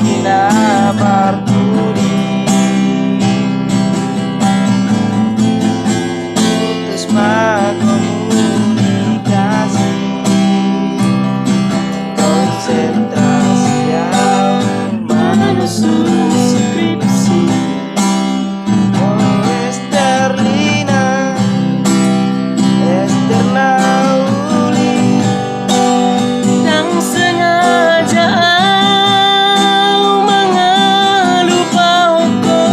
kina parturi putus komunikasi konsentrasi yang menyusun skripsi. Oh Esterlina, Esterna Uli yang sengaja mengelupaku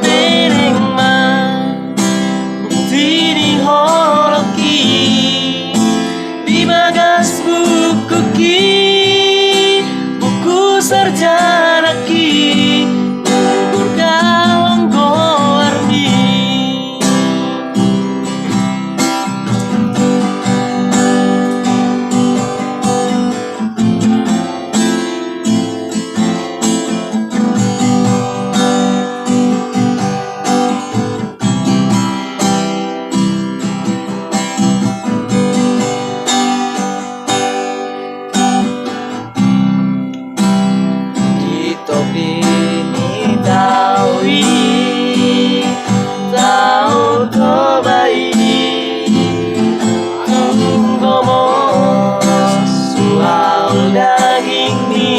piring bukti di holoki di bagas buku buku sarjana gugur kawan goardi Topini taui tahu tobai tunggomo sual daging ni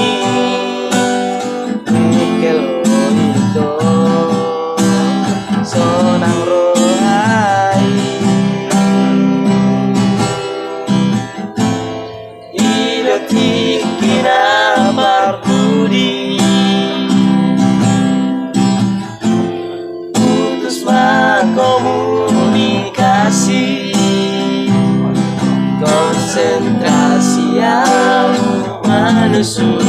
nikel itu sonang rohai iletik kina partudi komunikasi konsentrasi yang menusuk